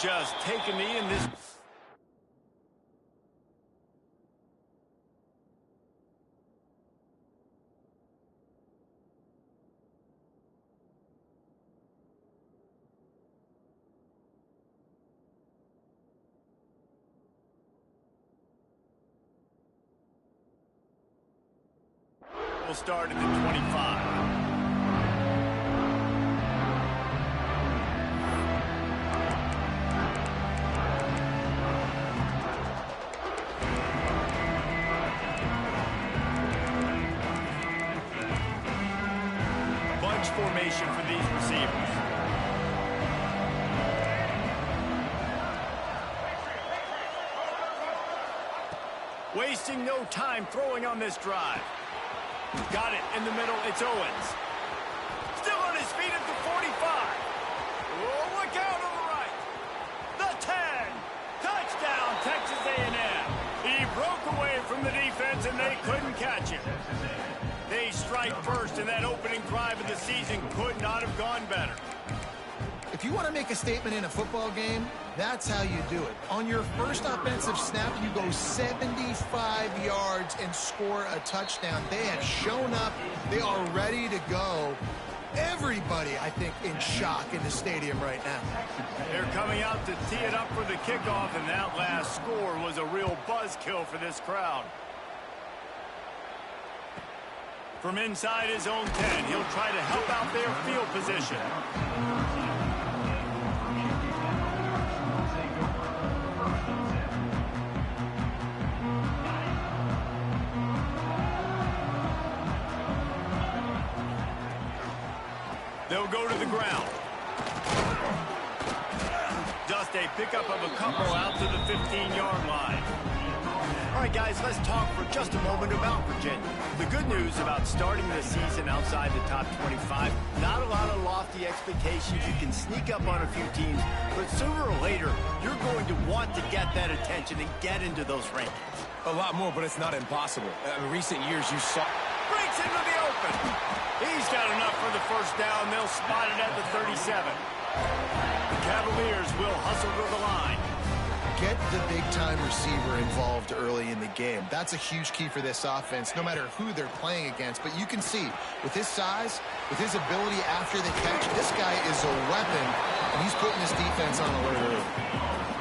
just take a knee in this. Will start at the 25. Bunch formation for these receivers. Wasting no time throwing on this drive. Got it in the middle. It's Owens. Still on his feet at the 45. Oh, look out on the right. The 10. Touchdown, Texas A&M. He broke away from the defense, and they couldn't catch him. They strike first, and that opening drive of the season could not have gone better. If you want to make a statement in a football game, that's how you do it. On your first offensive snap, you go 75 yards and score a touchdown. They have shown up. They are ready to go. Everybody, I think, in shock in the stadium right now. They're coming out to tee it up for the kickoff, and that last score was a real buzzkill for this crowd. From inside his own 10, he'll try to help out their field position. They'll go to the ground. Just a pickup of a couple out to the 15-yard line. All right, guys, let's talk for just a moment about Virginia. The good news about starting the season outside the top 25, not a lot of lofty expectations. You can sneak up on a few teams, but sooner or later, you're going to want to get that attention and get into those rankings. A lot more, but it's not impossible. In recent years, you saw... Breaks into the open. He's got enough for the first down. They'll spot it at the 37. The Cavaliers will hustle to the line. Get the big-time receiver involved early in the game. That's a huge key for this offense, no matter who they're playing against. But you can see, with his size, with his ability after the catch, this guy is a weapon, and he's putting his defense on alert early.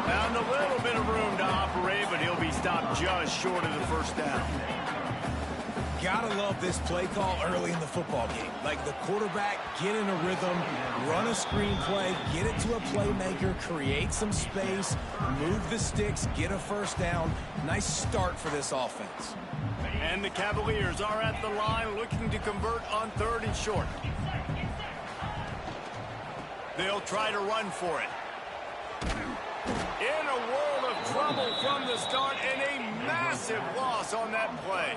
Found a little bit of room to operate, but he'll be stopped just short of the first down. Gotta love this play call early in the football game. Like the quarterback, get in a rhythm, run a screen play, get it to a playmaker, create some space, move the sticks, get a first down. Nice start for this offense. And the Cavaliers are at the line looking to convert on 3rd and short. They'll try to run for it. In a world of trouble from the start and a massive loss on that play.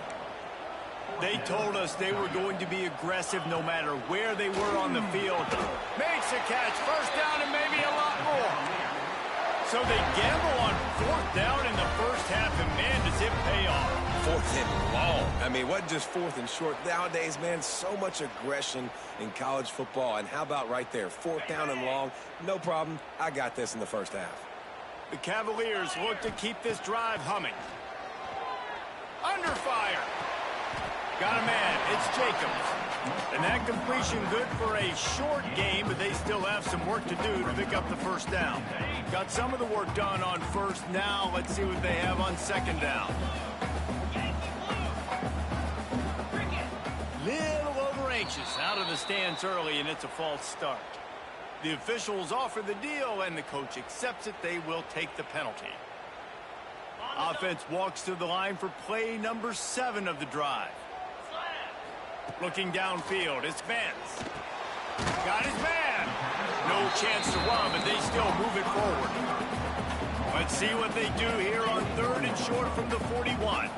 They told us they were going to be aggressive no matter where they were on the field. Makes a catch, first down, and maybe a lot more. So they gamble on 4th down in the first half, and man, does it pay off. 4th and long. I mean, what just 4th and short? Nowadays, man, so much aggression in college football. And how about right there, 4th down and long? No problem. I got this in the first half. The Cavaliers look to keep this drive humming. Under fire. Got a man. It's Jacobs. And that completion good for a short game, but they still have some work to do to pick up the first down. Got some of the work done on first. Now let's see what they have on 2nd down. Little over anxious out of the stands early, and it's a false start. The officials offer the deal, and the coach accepts it. They will take the penalty. Offense walks to the line for play number 7 of the drive. Looking downfield, it's Vance. Got his man. No chance to run, but they still move it forward. Let's see what they do here on 3rd and short from the 41.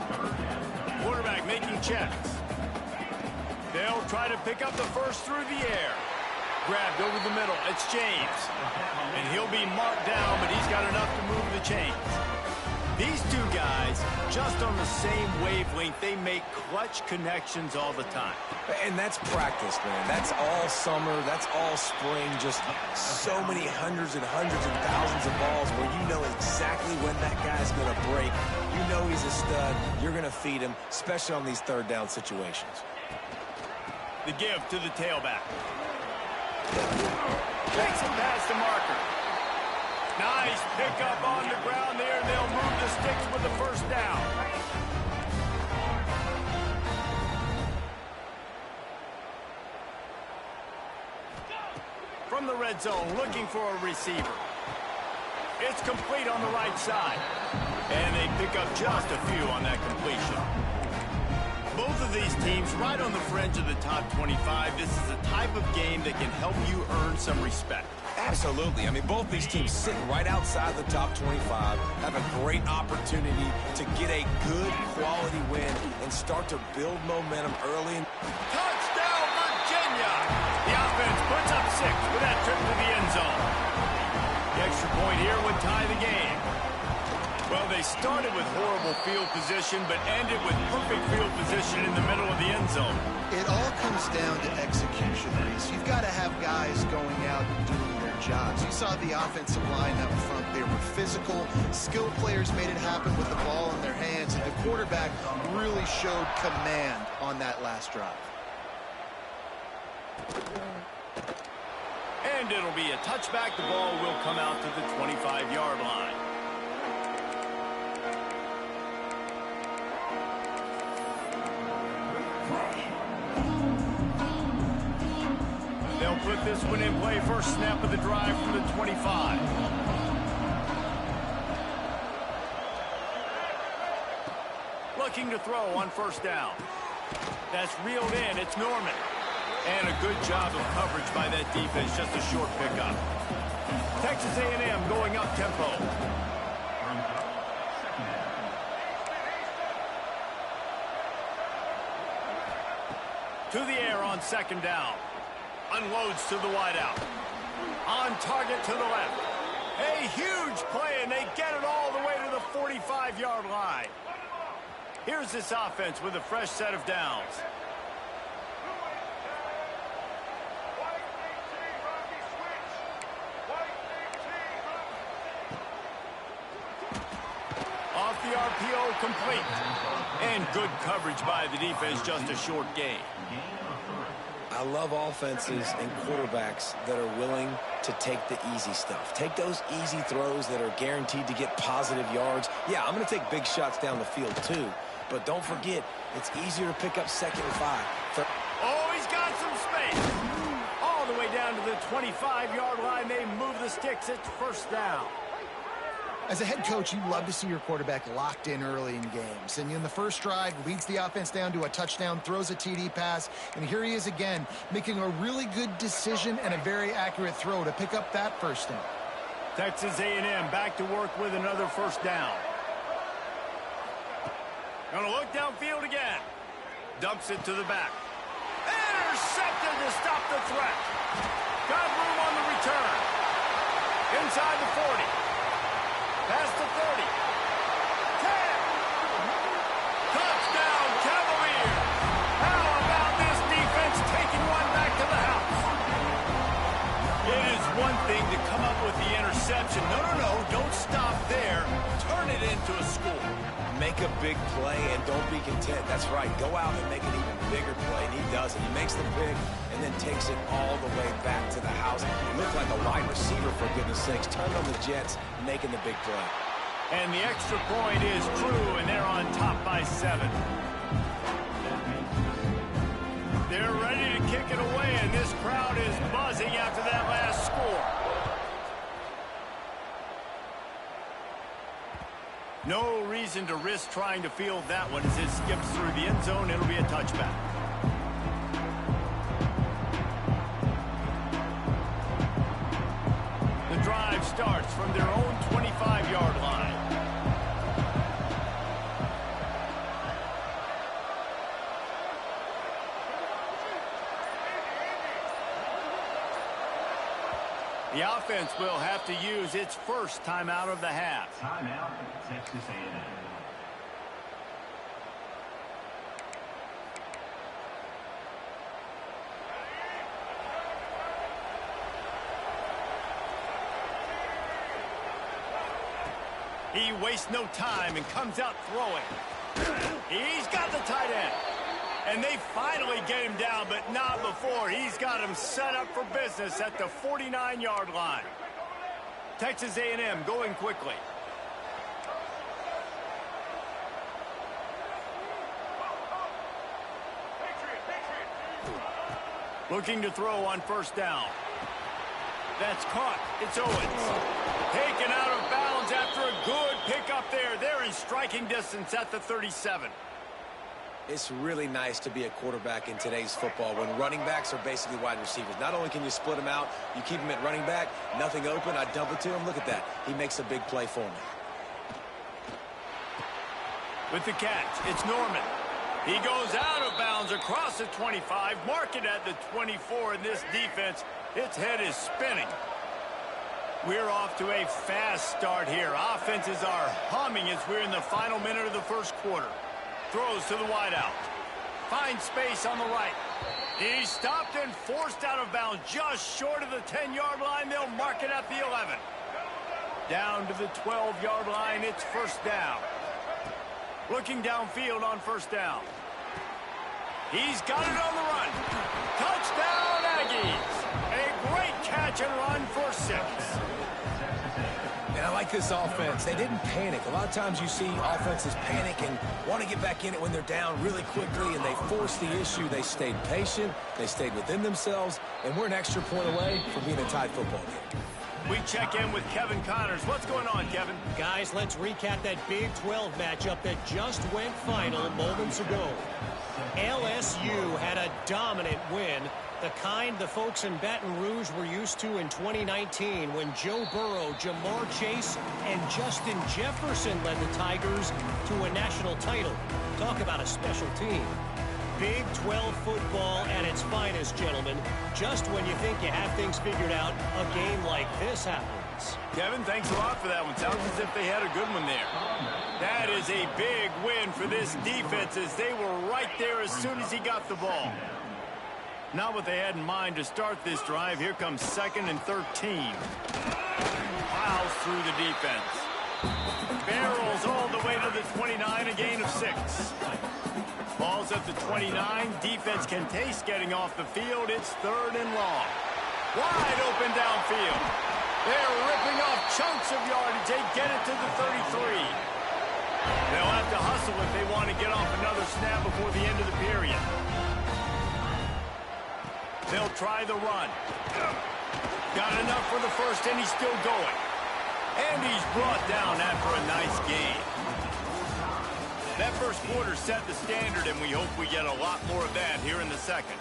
Quarterback making checks. They'll try to pick up the first through the air. Grabbed over the middle, it's James. And he'll be marked down, but he's got enough to move the chains. These two guys, just on the same wavelength, they make clutch connections all the time. And that's practice, man. That's all summer. That's all spring. Just so many hundreds and thousands of balls where you know exactly when that guy's going to break. You know he's a stud. You're going to feed him, especially on these third down situations. The give to the tailback. Takes it past the marker. Nice pickup on the ground there. They'll move the sticks with the first down. From the red zone, looking for a receiver. It's complete on the right side. And they pick up just a few on that completion. Both of these teams right on the fringe of the top 25. This is a type of game that can help you earn some respect. Absolutely. I mean, both these teams sitting right outside the top 25 have a great opportunity to get a good quality win and start to build momentum early. Touchdown, Virginia! The offense puts up 6 with that trip to the end zone. The extra point here would tie the game. Well, they started with horrible field position, but ended with perfect field position in the middle of the end zone. It all comes down to execution, Reese. You've got to have guys going out and doing their jobs. You saw the offensive line up front. They were physical. Skilled players made it happen with the ball in their hands, and the quarterback really showed command on that last drive. And it'll be a touchback. The ball will come out to the 25-yard line. They'll put this one in play. First snap of the drive from the 25. Looking to throw on first down. That's reeled in. It's Norman. And a good job of coverage by that defense. Just a short pickup. Texas A&M going up tempo. To the air on second down. Unloads to the wideout. On target to the left. A huge play, and they get it all the way to the 45-yard line. Here's this offense with a fresh set of downs. Off the RPO, complete. And good coverage by the defense, just a short gain. I love offenses and quarterbacks that are willing to take the easy stuff. Take those easy throws that are guaranteed to get positive yards. Yeah, I'm going to take big shots down the field too. But don't forget, it's easier to pick up 2nd and 5. Oh, he's got some space. All the way down to the 25-yard line. They move the sticks. It's first down. As a head coach, you love to see your quarterback locked in early in games. And in the first drive, leads the offense down to a touchdown, throws a TD pass, and here he is again, making a really good decision and a very accurate throw to pick up that first down. Texas A&M back to work with another first down. Gonna look downfield again. Dumps it to the back. Intercepted to stop the threat. Got room on the return. Inside the 40. Past the 30. 10. Touchdown, Cavaliers. How about this defense taking one back to the house? It is one thing to come up with the interception. No, don't stop there. Turn it into a score. Make a big play and don't be content. That's right. Go out and make an even bigger play, and he does it. He makes the pick and then takes it all the way back to the house. He looked like a wide receiver, for goodness sakes. Turned on the Jets, making the big play. And the extra point is true, and they're on top by 7. They're ready to kick it away, and this crowd is buzzing after that last score. No reason to risk trying to field that one as it skips through the end zone. It'll be a touchback. The drive starts from their own 25-yard line. The offense will have to use its first timeout of the half. Timeout, Texas A&M. He wastes no time and comes out throwing. He's got the tight end. And they finally get him down, but not before. He's got him set up for business at the 49-yard line. Texas A&M going quickly. Looking to throw on first down. That's caught. It's Owens. Taken out of bounds after a good pickup there. They're in striking distance at the 37. It's really nice to be a quarterback in today's football when running backs are basically wide receivers. Not only can you split them out, you keep them at running back, nothing open, I dump it to him. Look at that. He makes a big play for me. With the catch, it's Norman. He goes out of bounds across the 25, mark it at the 24, and this defense, its head is spinning. We're off to a fast start here. Offenses are humming as we're in the final minute of the first quarter. Throws to the wideout. Finds space on the right. He's stopped and forced out of bounds just short of the 10-yard line. They'll mark it at the 11. Down to the 12-yard line. It's first down. Looking downfield on first down. He's got it on the run. Touchdown, Aggies. A great catch and run for 6. And I like this offense. They didn't panic. A lot of times you see offenses panic and want to get back in it when they're down really quickly, and they force the issue. They stayed patient. They stayed within themselves, and we're an extra point away from being a tied football game. We check in with Kevin Connors. What's going on, Kevin? Guys, let's recap that Big 12 matchup that just went final moments ago. LSU had a dominant win, the kind the folks in Baton Rouge were used to in 2019 when Joe Burrow, Jamar Chase, and Justin Jefferson led the Tigers to a national title. Talk about a special team. Big 12 football at its finest, gentlemen. Just when you think you have things figured out, a game like this happens. Kevin, thanks a lot for that one. Sounds as if they had a good one there. That is a big win for this defense as they were right there as soon as he got the ball. Not what they had in mind to start this drive. Here comes 2nd and 13. Plows through the defense. Barrels all the way to the 29, a gain of 6. Ball's at the 29. Defense can taste getting off the field. It's 3rd and long. Wide open downfield. They're ripping off chunks of yardage. They get it to the 33. They'll have to hustle if they want to get off another snap before the end of the period. They'll try the run. Got enough for the first, and he's still going. And he's brought down after a nice gain. That first quarter set the standard, and we hope we get a lot more of that here in the second.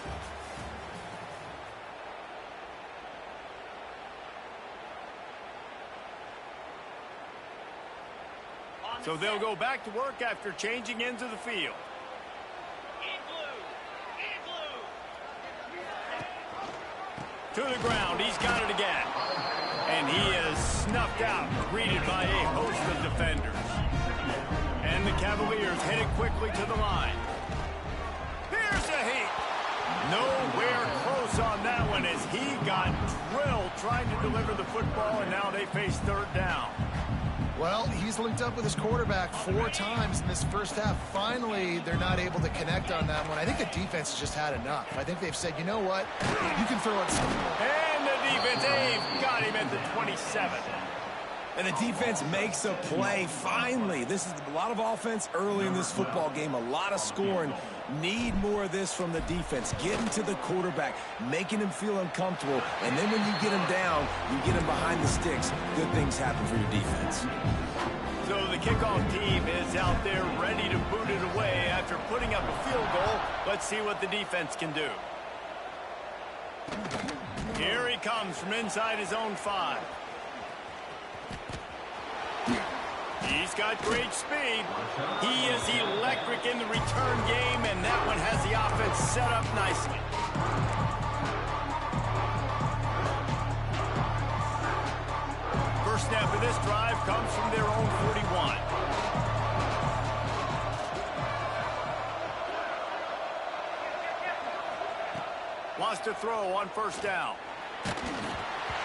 So they'll go back to work after changing ends of the field. To the ground, he's got it again. And he is snuffed out, greeted by a host of defenders. And the Cavaliers headed quickly to the line. Here's a heat. Nowhere close on that one as he got drilled trying to deliver the football, and now they face 3rd down. Well, he's linked up with his quarterback 4 times in this first half. Finally, they're not able to connect on that one. I think the defense has just had enough. I think they've said, you know what, you can throw it somewhere. And the defense, they've got him at the 27. And the defense makes a play, finally. This is a lot of offense early in this football game, a lot of scoring. Need more of this from the defense. Getting to the quarterback, making him feel uncomfortable, and then when you get him down, you get him behind the sticks. Good things happen for your defense. So the kickoff team is out there ready to boot it away after putting up a field goal. Let's see what the defense can do. Here he comes from inside his own 5. He's got great speed. He is electric in the return game, and that one has the offense set up nicely. first snap of this drive comes from their own 41. Wants to throw on first down.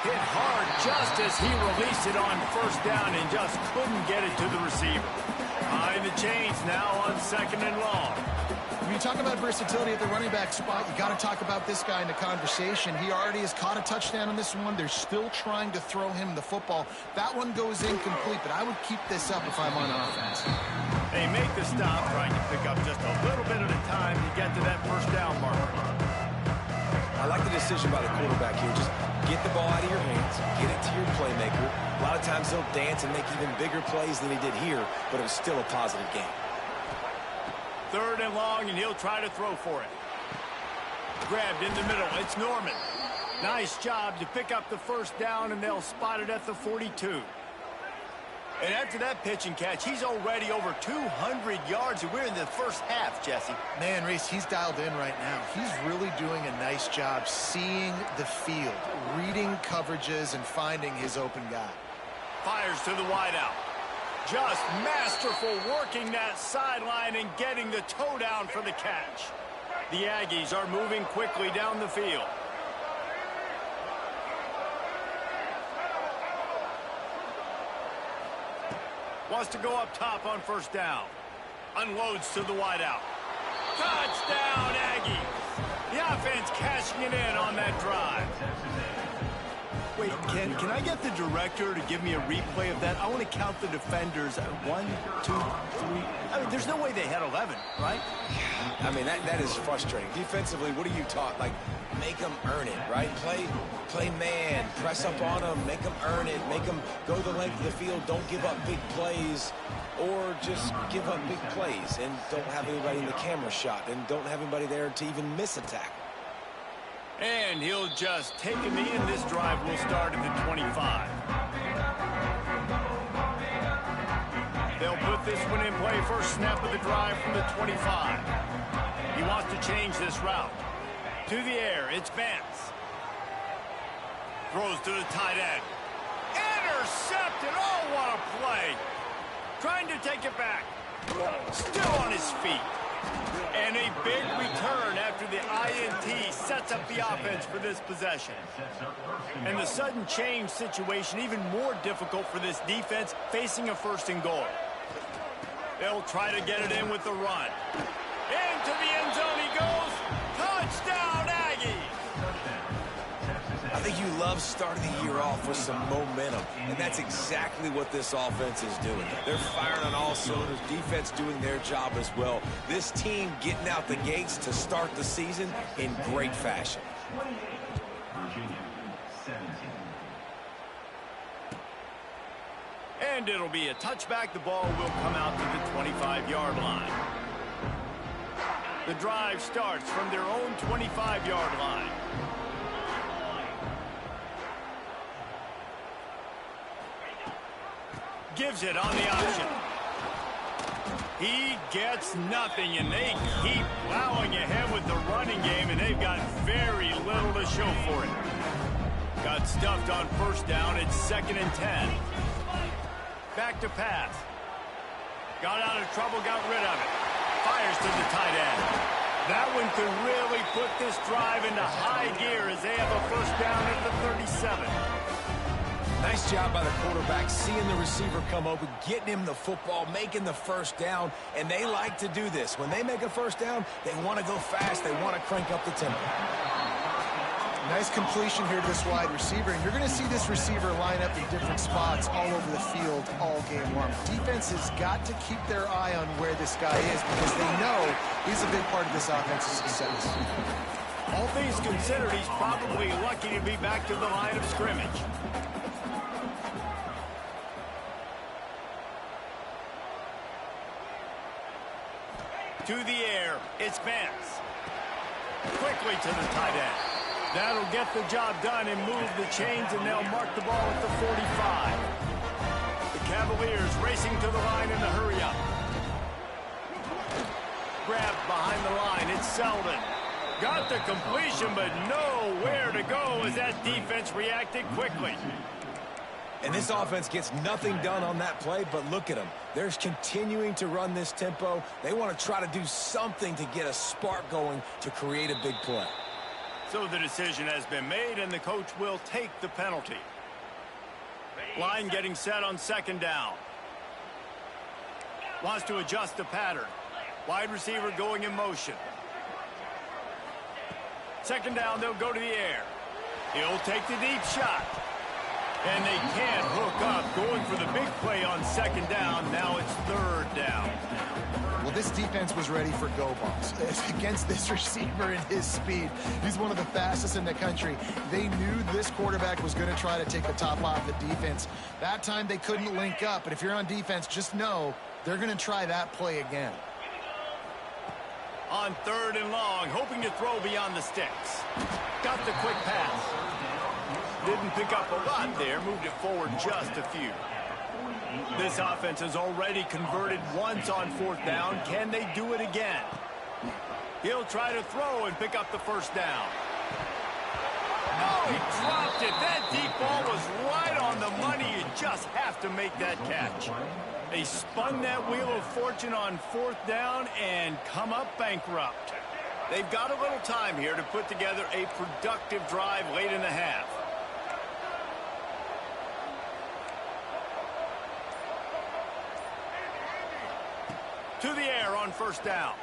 Hit hard just as he released it on first down and just couldn't get it to the receiver. Behind the chains now on 2nd and long. When you talk about versatility at the running back spot, you got to talk about this guy in the conversation. He already has caught a touchdown on this one. They're still trying to throw him the football. That one goes incomplete, but I would keep this up if I'm on offense. They make the stop, trying to pick up just a little bit at a time to get to that first down marker. I like the decision by the quarterback here. Just get the ball out of your hands, get it to your playmaker. A lot of times he'll dance and make even bigger plays than he did here, but it was still a positive game. 3rd and long, and he'll try to throw for it. Grabbed in the middle. It's Norman. Nice job to pick up the first down, and they'll spot it at the 42. And after that pitch and catch, he's already over 200 yards, and we're in the first half, Jesse. Man, Reese, he's dialed in right now. He's really doing a nice job seeing the field, reading coverages, and finding his open guy. Fires to the wideout. Just masterful working that sideline and getting the toe down for the catch. The Aggies are moving quickly down the field. Wants to go up top on first down. Unloads to the wideout. Touchdown, Aggies! The offense cashing it in on that drive. Wait, can I get the director to give me a replay of that? I want to count the defenders. 1, 2, 3. I mean, there's no way they had 11, right? I mean, that is frustrating. Defensively, what are you taught? Like, make them earn it, right? Play man, press up on them, make them earn it, make them go the length of the field, don't give up big plays, or just give up big plays and don't have anybody in the camera shot and don't have anybody there to even miss a tackle. And he'll just take a knee, and this drive will start at the 25. They'll put this one in play. First snap of the drive from the 25. He wants to change this route. To the air, it's Vance. Throws to the tight end. Intercepted! Oh, what a play! Trying to take it back. Still on his feet. And a big return after the INT sets up the offense for this possession. And the sudden change situation even more difficult for this defense facing a 1st and goal. They'll try to get it in with the run. Into the end zone he goes. Touchdown, Aggies! I think you love starting the year off with some momentum, and that's exactly what this offense is doing. They're firing on all cylinders, defense doing their job as well. This team getting out the gates to start the season in great fashion. And it'll be a touchback. The ball will come out to the 25-yard line. The drive starts from their own 25-yard line. Gives it on the option. He gets nothing, and they keep plowing ahead with the running game, and they've got very little to show for it. Got stuffed on first down. It's 2nd and 10. Back to pass. Got out of trouble, got rid of it. Fires to the tight end. That one could really put this drive into high gear as they have a first down at the 37. Nice job by the quarterback, seeing the receiver come open, getting him the football, making the first down, and they like to do this. When they make a first down, they want to go fast. They want to crank up the tempo. Nice completion here to this wide receiver, and you're going to see this receiver line up in different spots all over the field all game long. Defense has got to keep their eye on where this guy is because they know he's a big part of this offensive success. All things considered, he's probably lucky to be back to the line of scrimmage. To the air, it's Vance. Quickly to the tight end. That'll get the job done and move the chains, and they'll mark the ball at the 45. The Cavaliers racing to the line in the hurry-up. Grabbed behind the line, it's Selden. Got the completion, but nowhere to go as that defense reacted quickly. And this offense gets nothing done on that play, but look at them. They're continuing to run this tempo. They want to try to do something to get a spark going to create a big play. So the decision has been made, and the coach will take the penalty. Line getting set on second down. Wants to adjust the pattern. Wide receiver going in motion. Second down, they'll go to the air. He'll take the deep shot. And they can't hook up. Going for the big play on second down. Now it's third down. Well, this defense was ready for go balls against this receiver and his speed. He's one of the fastest in the country. They knew this quarterback was going to try to take the top off the defense. That time they couldn't link up. But if you're on defense, just know they're going to try that play again. On third and long, hoping to throw beyond the sticks. Got the quick pass. Didn't pick up a lot there, moved it forward just a few. This offense has already converted once on fourth down. Can they do it again? He'll try to throw and pick up the first down. Oh, he dropped it. That deep ball was right on the money. You just have to make that catch. They spun that wheel of fortune on fourth down and come up bankrupt. They've got a little time here to put together a productive drive late in the half. To the air on first down.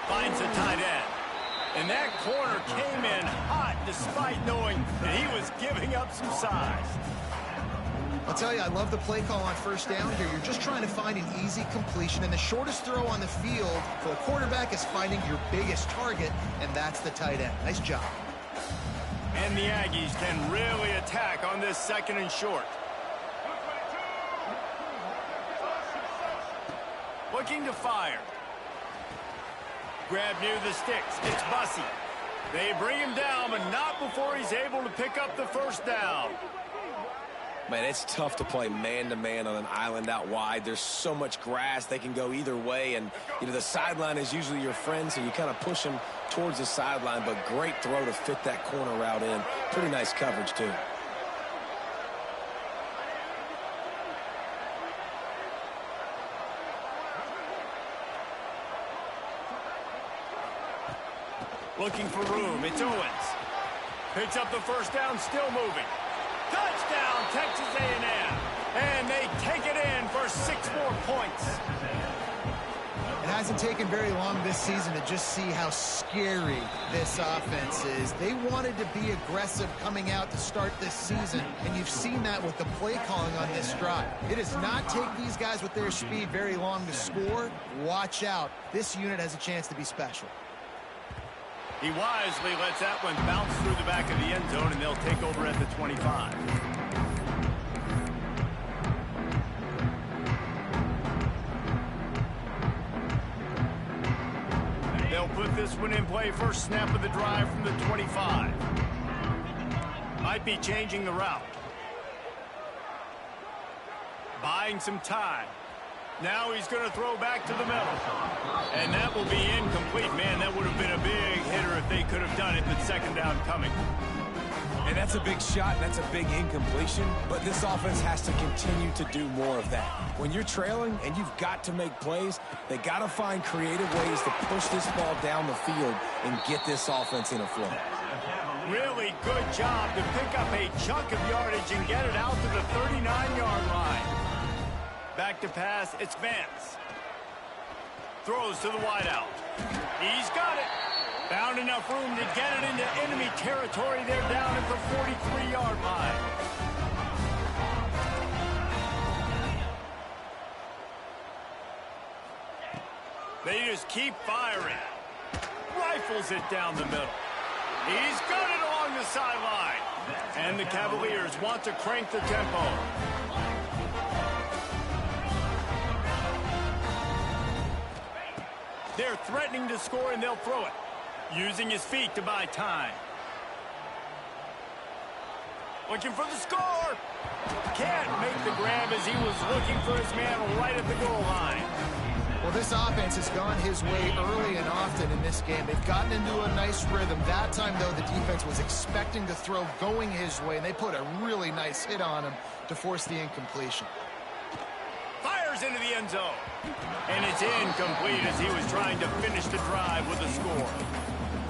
Finds a tight end. And that corner came in hot despite knowing that he was giving up some size. I'll tell you, I love the play call on first down here. You're just trying to find an easy completion, and the shortest throw on the field for the quarterback is finding your biggest target, and that's the tight end. Nice job. And the Aggies can really attack on this second and short. Looking to fire. Grab near the sticks. It's Bussey. They bring him down, but not before he's able to pick up the first down. Man, it's tough to play man-to-man on an island out wide. There's so much grass. They can go either way, and the sideline is usually your friend, so you kind of push them towards the sideline, but great throw to fit that corner route in. Pretty nice coverage, too. Looking for room. It's Owens. Picks up the first down, still moving. Touchdown, Texas A&M. And they take it in for 6 more points. It hasn't taken very long this season to just see how scary this offense is. They wanted to be aggressive coming out to start this season, and you've seen that with the play calling on this drive. It does not take these guys with their speed very long to score. Watch out. This unit has a chance to be special. He wisely lets that one bounce through the back of the end zone, and they'll take over at the 25. They'll put this one in play. First snap of the drive from the 25. Might be changing the route. Buying some time. Now he's going to throw back to the middle. And that will be incomplete. Man, that would have been a big hitter if they could have done it, but second down coming. And that's a big shot, and that's a big incompletion, but this offense has to continue to do more of that. When you're trailing and you've got to make plays, they got to find creative ways to push this ball down the field and get this offense in a flow. Really good job to pick up a chunk of yardage and get it out to the 39-yard line. Back to pass, it's Vance. Throws to the wideout. He's got it. Found enough room to get it into enemy territory. They're down at the 43-yard line. They just keep firing. Rifles it down the middle. He's got it along the sideline. And the Cavaliers want to crank the tempo. They're threatening to score, and they'll throw it. Using his feet to buy time. Looking for the score. Can't make the grab as he was looking for his man right at the goal line. Well, this offense has gone his way early and often in this game. They've gotten into a nice rhythm. That time, though, the defense was expecting the throw going his way, and they put a really nice hit on him to force the incompletion. Fires into the end zone. And it's incomplete as he was trying to finish the drive with a score.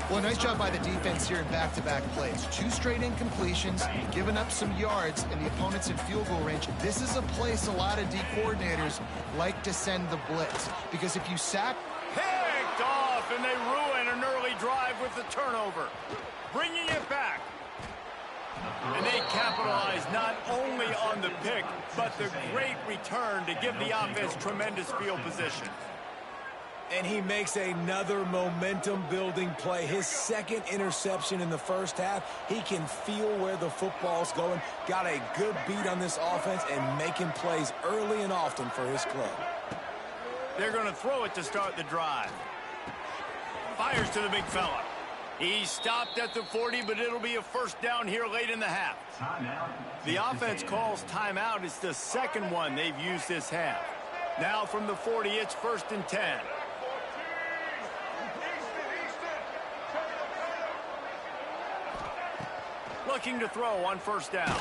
Well, nice job by the defense here in back-to-back plays. 2 straight incompletions, giving up some yards, and the opponent's in field goal range. This is a place a lot of D coordinators like to send the blitz, because if you sack... Picked off, and they ruin an early drive with the turnover. Bringing it back. And they capitalize not only on the pick, but the great return to give the offense tremendous field position. And he makes another momentum-building play. His second interception in the first half. He can feel where the football's going. Got a good beat on this offense and making plays early and often for his club. They're going to throw it to start the drive. Fires to the big fella. He stopped at the 40, but it'll be a first down here late in the half. The offense calls timeout. It's the second one they've used this half. Now from the 40, it's 1st and 10. Looking to throw on first down.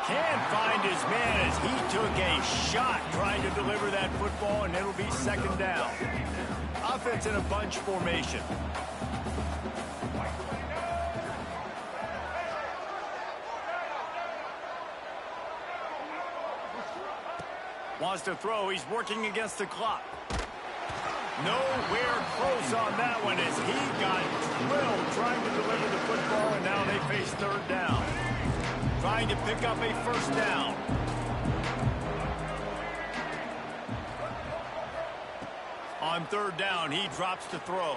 Can't find his man as he took a shot trying to deliver that football, and it'll be 2nd down. Offense in a bunch formation. Wants to throw. He's working against the clock. Nowhere close on that one as he got drilled trying to deliver the football, and now they face 3rd down. Trying to pick up a first down. On 3rd down, he drops to throw.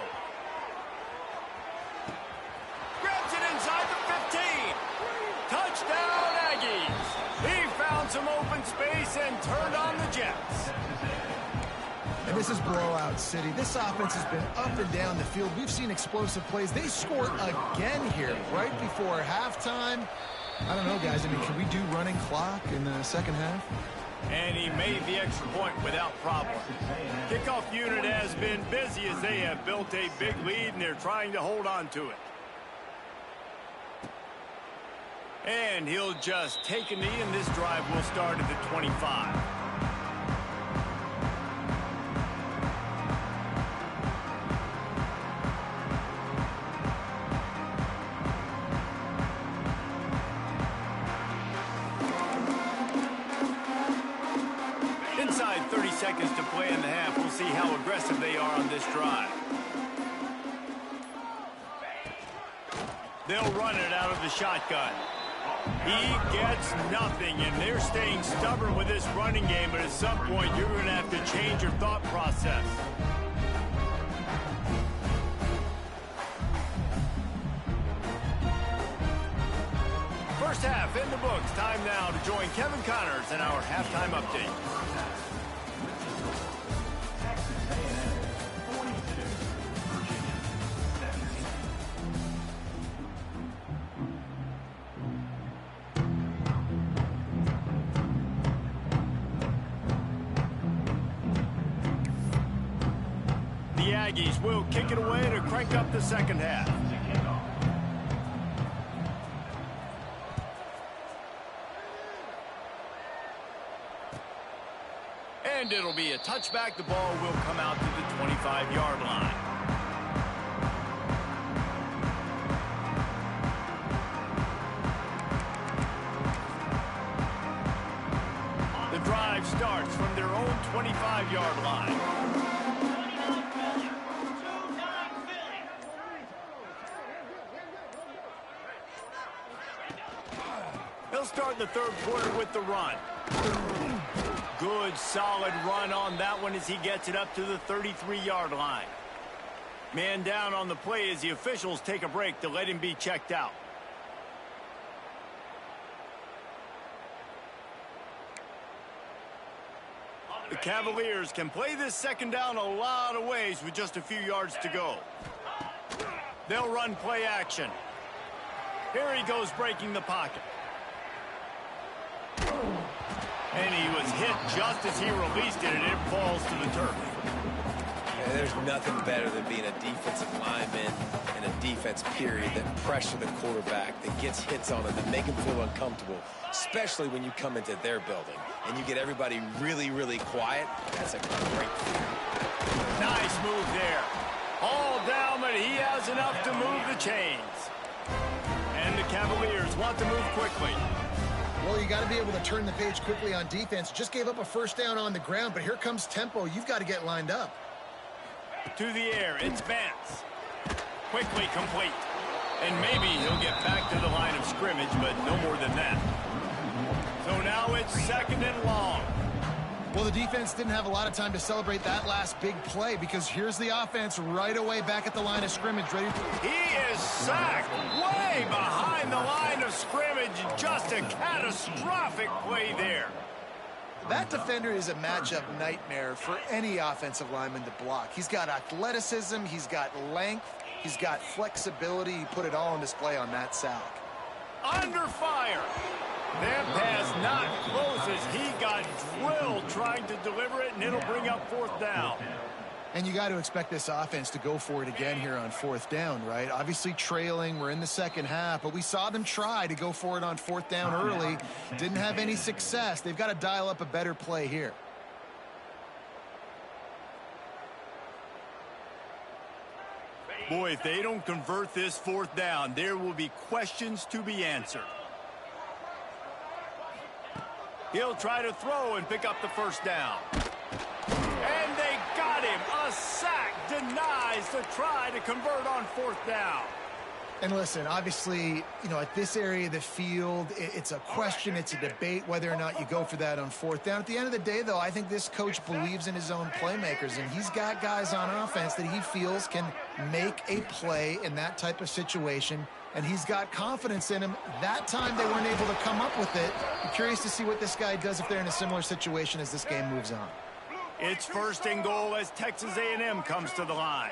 Grabs it inside the 15. Touchdown, Aggies. He found some open space and turned on the Jets. And this is blowout city. This offense has been up and down the field. We've seen explosive plays. They score again here right before halftime. I don't know, guys. I mean, can we do running clock in the second half? And he made the extra point without problem. Kickoff unit has been busy as they have built a big lead, and they're trying to hold on to it. And he'll just take a knee, and this drive will start at the 25. Inside 30 seconds to play in the half. We'll see how aggressive they are on this drive. They'll run it out of the shotgun. He gets nothing, and they're staying stubborn with this running game, but at some point you're going to have to change your thought process. First half in the books. Time now to join Kevin Connors in our halftime update. The Aggies will kick it away to crank up the second half. And it'll be a touchback. The ball will come out to the 25-yard line. The drive starts from their own 25-yard line. They'll start the 3rd quarter with the run. Good, solid run on that one as he gets it up to the 33-yard line. Man down on the play as the officials take a break to let him be checked out. The Cavaliers can play this second down a lot of ways with just a few yards to go. They'll run play action. Here he goes breaking the pocket. And he was hit just as he released it, and it falls to the turf. And there's nothing better than being a defensive lineman and a defense period that pressure the quarterback, that gets hits on him, that make him feel uncomfortable, especially when you come into their building and you get everybody really, really quiet. That's a great feeling. Nice move there. All down, but he has enough to move the chains. And the Cavaliers want to move quickly. Well, you got to be able to turn the page quickly on defense. Just gave up a first down on the ground, but here comes tempo. You've got to get lined up. To the air, it's Vance. Quickly complete. And maybe he'll get back to the line of scrimmage, but no more than that. So now it's 2nd and long. Well, the defense didn't have a lot of time to celebrate that last big play because here's the offense right away back at the line of scrimmage. Ready? He is sacked way behind the line of scrimmage. Just a catastrophic play there. That defender is a matchup nightmare for any offensive lineman to block. He's got athleticism, he's got length, he's got flexibility. He put it all on display on that sack. Under fire. That pass not close as he got drilled trying to deliver it, and it'll bring up 4th down. And you got to expect this offense to go for it again here on 4th down, right? Obviously trailing, we're in the second half, but we saw them try to go for it on 4th down early. Didn't have any success. They've got to dial up a better play here. Boy, if they don't convert this 4th down, there will be questions to be answered. He'll try to throw and pick up the 1st down. And they got him. A sack denies the try to convert on 4th down. And listen, obviously, you know, at this area of the field, it's a question, it's a debate whether or not you go for that on 4th down. At the end of the day, though, I think this coach believes in his own playmakers, and he's got guys on offense that he feels can make a play in that type of situation, and he's got confidence in him. That time they weren't able to come up with it. I'm curious to see what this guy does if they're in a similar situation as this game moves on. It's 1st and goal as Texas A&M comes to the line.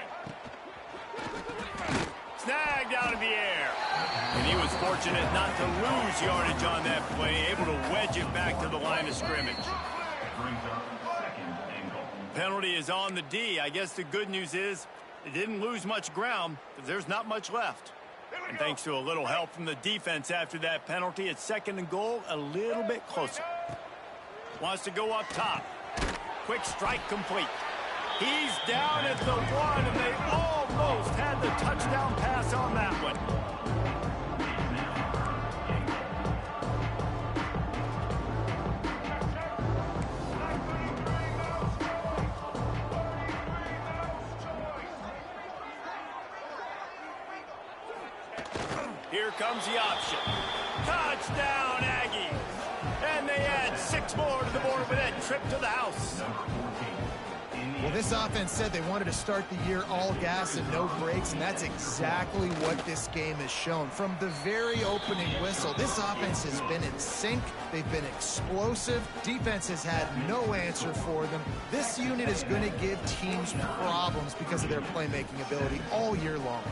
Snagged out of the air. And he was fortunate not to lose yardage on that play, able to wedge it back to the line of scrimmage. Penalty is on the D. I guess the good news is it didn't lose much ground because there's not much left. And thanks to a little help from the defense after that penalty, it's 2nd and goal, a little bit closer. Wants to go up top. Quick strike complete. He's down at the 1, and they almost had the touchdown pass on that one. Here comes the option. Touchdown, Aggies. And they add 6 more to the board with that trip to the house. Well, this offense said they wanted to start the year all gas and no brakes, and that's exactly what this game has shown. From the very opening whistle, this offense has been in sync. They've been explosive. Defense has had no answer for them. This unit is going to give teams problems because of their playmaking ability all year long.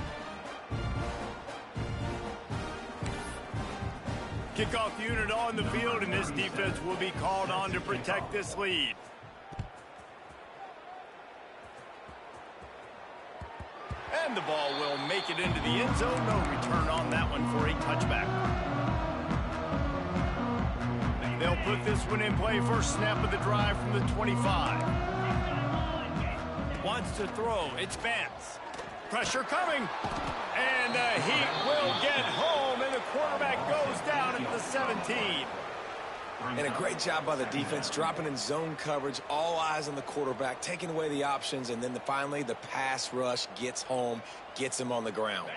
Kickoff unit on the field, and this defense will be called on to protect this lead. And the ball will make it into the end zone. No return on that one for a touchback. They'll put this one in play. First snap of the drive from the 25. Wants to throw. It's Vance. Pressure coming. And the Heat will get home, and the quarterback goes down at the 17. And a great job by the defense, dropping in zone coverage, all eyes on the quarterback, taking away the options, and then finally the pass rush gets home, gets him on the ground.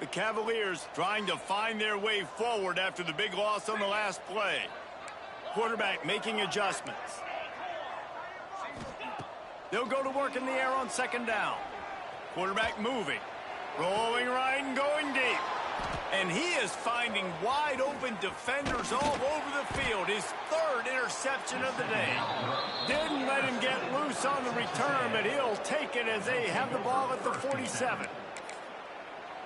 The Cavaliers trying to find their way forward after the big loss on the last play. Quarterback making adjustments. They'll go to work in the air on 2nd down. Quarterback moving, rolling right and going deep. And he is finding wide open defenders all over the field. His 3rd interception of the day. Didn't let him get loose on the return, but he'll take it as they have the ball at the 47.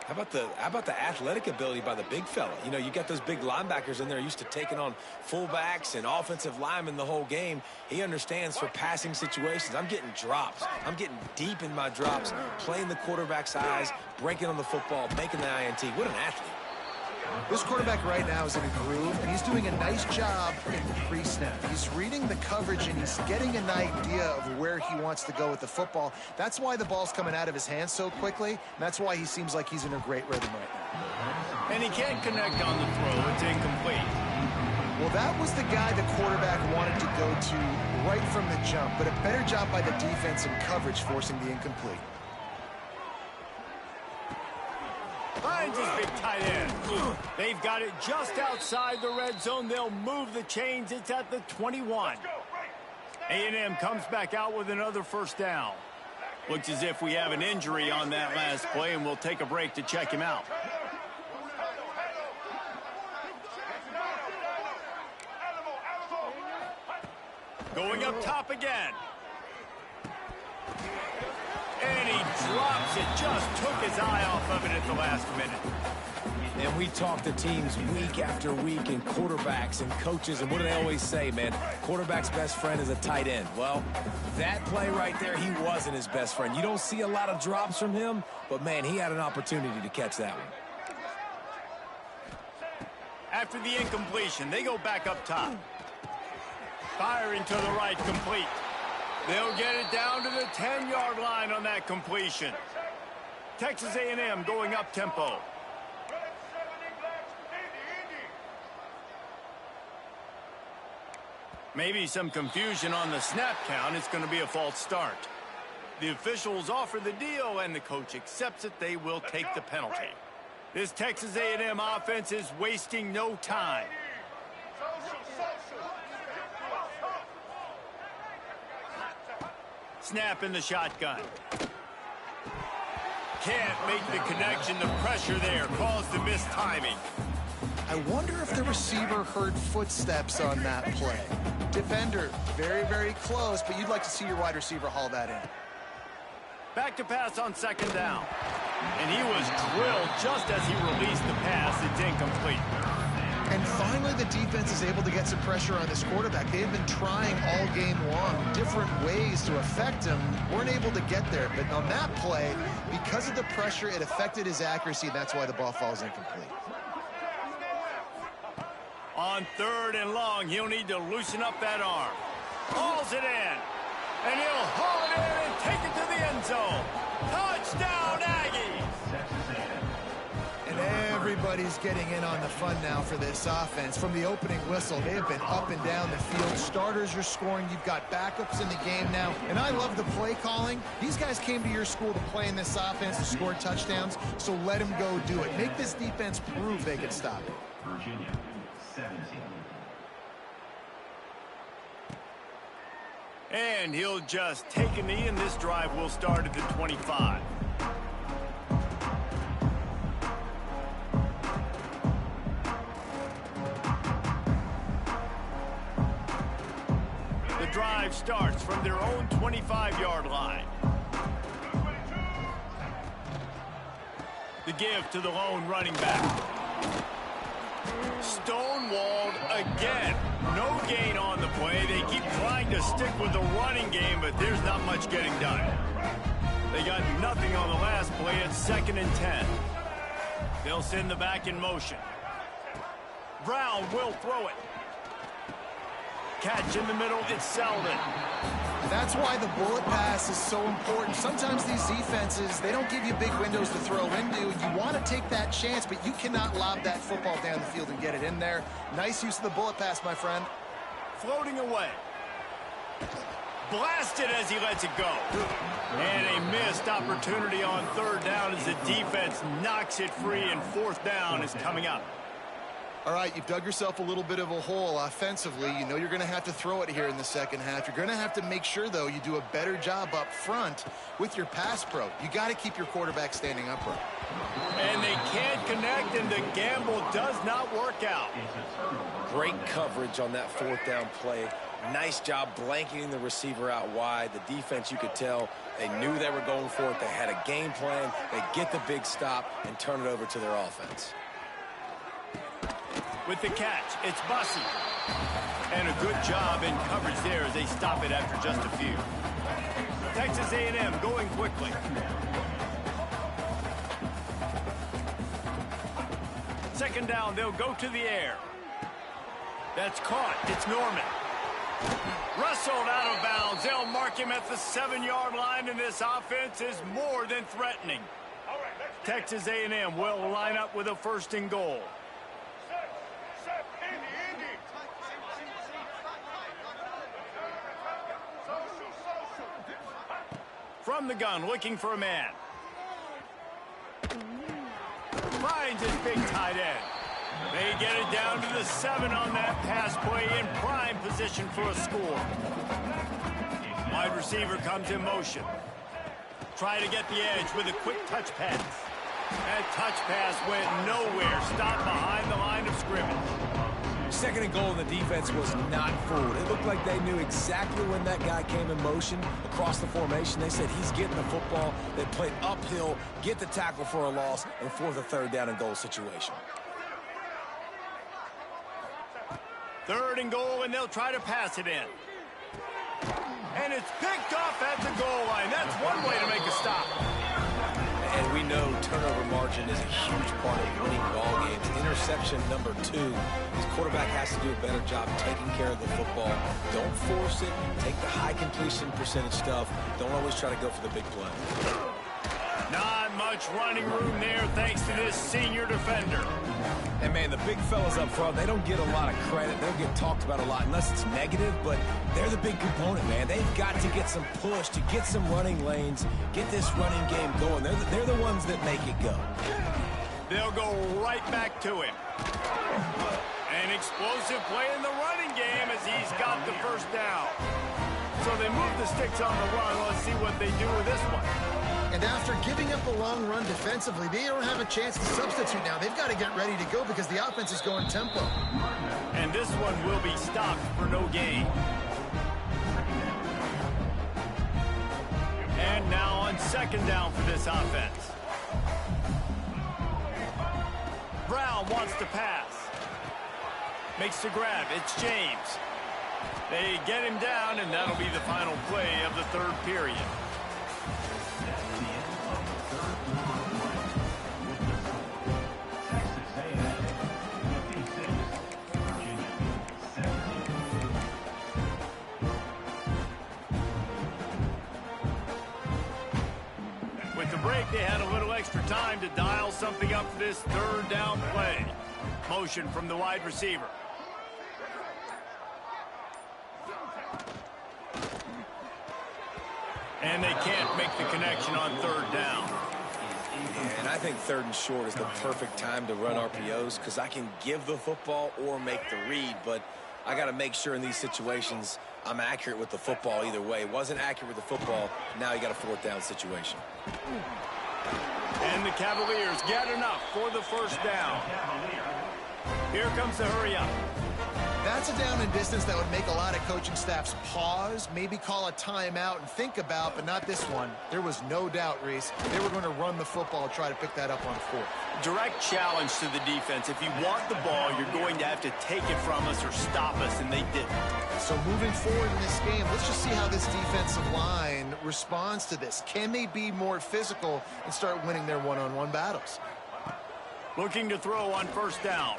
How about the athletic ability by the big fella? You know, you got those big linebackers in there used to taking on fullbacks and offensive linemen the whole game. He understands for passing situations. I'm getting drops. I'm getting deep in my drops, playing the quarterback's eyes, breaking on the football, making the INT. What an athlete. This quarterback right now is in a groove, and he's doing a nice job in the pre-snap. He's reading the coverage, and he's getting an idea of where he wants to go with the football. That's why the ball's coming out of his hands so quickly, and that's why he seems like he's in a great rhythm right now. And he can't connect on the throw. It's incomplete. Well, that was the guy the quarterback wanted to go to right from the jump, but a better job by the defense in coverage forcing the incomplete. Finds his big tight end. They've got it just outside the red zone. They'll move the chains. It's at the 21. A&M comes back out with another first down. Looks as if we have an injury on that last play, and we'll take a break to check him out. Going up top again. And he drops it. Just took his eye off of it at the last minute. And we talk to teams week after week and quarterbacks and coaches, and what do they always say, man? Quarterback's best friend is a tight end. Well, that play right there, he wasn't his best friend. You don't see a lot of drops from him, but, man, he had an opportunity to catch that one. After the incompletion, they go back up top. Firing to the right, complete. They'll get it down to the 10-yard line on that completion. Texas A&M going up tempo. Maybe some confusion on the snap count. It's going to be a false start. The officials offer the deal, and the coach accepts it. They will take the penalty. This Texas A&M offense is wasting no time. Snap in the shotgun. Can't make the connection. The pressure there caused the missed timing. I wonder if the receiver heard footsteps on that play. Defender, very, very close, but you'd like to see your wide receiver haul that in. Back to pass on second down. And he was drilled just as he released the pass. It's incomplete. And finally, the defense is able to get some pressure on this quarterback. They've been trying all game long different ways to affect him. Weren't able to get there. But on that play, because of the pressure, it affected his accuracy. And that's why the ball falls incomplete. On third and long, he'll need to loosen up that arm. Hauls it in. And he'll haul it in and take it to the end zone. Touchdown, Aggies! And everybody's getting in on the fun now for this offense. From the opening whistle, they have been up and down the field. Starters are scoring. You've got backups in the game now. And I love the play calling. These guys came to your school to play in this offense to score touchdowns, so let them go do it. Make this defense prove they can stop it. Virginia, 17. And he'll just take a knee, and this drive will start at the 25. The drive starts from their own 25-yard line. The give to the lone running back. Stonewalled again. No gain on the play. They keep trying to stick with the running game, but there's not much getting done. They got nothing on the last play. It's 2nd and 10. They'll send the back in motion. Brown will throw it. Catch in the middle. It's Selden. That's why the bullet pass is so important. Sometimes these defenses, they don't give you big windows to throw into. You want to take that chance, but you cannot lob that football down the field and get it in there. Nice use of the bullet pass, my friend. Floating away. Blasted as he lets it go. And a missed opportunity on third down as the defense knocks it free, and fourth down is coming up. All right, you've dug yourself a little bit of a hole offensively. You know you're going to have to throw it here in the second half. You're going to have to make sure, though, you do a better job up front with your pass pro. You got to keep your quarterback standing upright. And they can't connect, and the gamble does not work out. Great coverage on that fourth down play. Nice job blanketing the receiver out wide. The defense, you could tell, they knew they were going for it. They had a game plan. They get the big stop and turn it over to their offense. With the catch, it's Bussey. And a good job in coverage there as they stop it after just a few. Texas A&M going quickly. Second down, they'll go to the air. That's caught. It's Norman. Wrestled out of bounds. They'll mark him at the 7-yard line, and this offense is more than threatening. Texas A&M will line up with a 1st and goal. From the gun, looking for a man. Finds his big tight end. They get it down to the 7 on that pass play in prime position for a score. Wide receiver comes in motion. Try to get the edge with a quick touch pass. That touch pass went nowhere. Stopped behind the line of scrimmage. 2nd and goal, and the defense was not fooled. It looked like they knew exactly when that guy came in motion across the formation. They said he's getting the football. They played uphill, get the tackle for a loss, and force a 3rd down and goal situation. 3rd and goal, and they'll try to pass it in. And it's picked off at the goal line. That's one way to make a stop. And we know turnover margin is a huge part of winning ball games. Interception number 2. His quarterback has to do a better job taking care of the football. Don't force it. Take the high completion percentage stuff. Don't always try to go for the big play. Not much running room there thanks to this senior defender. And, man, the big fellas up front, they don't get a lot of credit. They don't get talked about a lot unless it's negative, but they're the big component, man. They've got to get some push, to get some running lanes, get this running game going. They're the ones that make it go. They'll go right back to him. An explosive play in the running game as he's got the 1st down. So they move the sticks on the run. Let's see what they do with this one. And after giving up a long run defensively, they don't have a chance to substitute now. They've got to get ready to go because the offense is going tempo. And this one will be stopped for no gain. And now on 2nd down for this offense. Brown wants to pass. Makes the grab. It's James. They get him down, and that'll be the final play of the 3rd period. With the break, they had a little extra time to dial something up for this 3rd down play. Motion from the wide receiver. And they can't make the connection on 3rd down. And I think 3rd and short is the perfect time to run RPOs because I can give the football or make the read, but I got to make sure in these situations I'm accurate with the football either way. Wasn't accurate with the football. Now you got a 4th down situation. And the Cavaliers get enough for the 1st down. Here comes the hurry up. That's a down and distance that would make a lot of coaching staffs pause, maybe call a timeout and think about, but not this one. There was no doubt, Reese. They were going to run the football, try to pick that up on 4th. Direct challenge to the defense. If you want the ball, you're going to have to take it from us or stop us, and they didn't. So moving forward in this game, let's just see how this defensive line responds to this. Can they be more physical and start winning their one-on-one battles? Looking to throw on 1st down.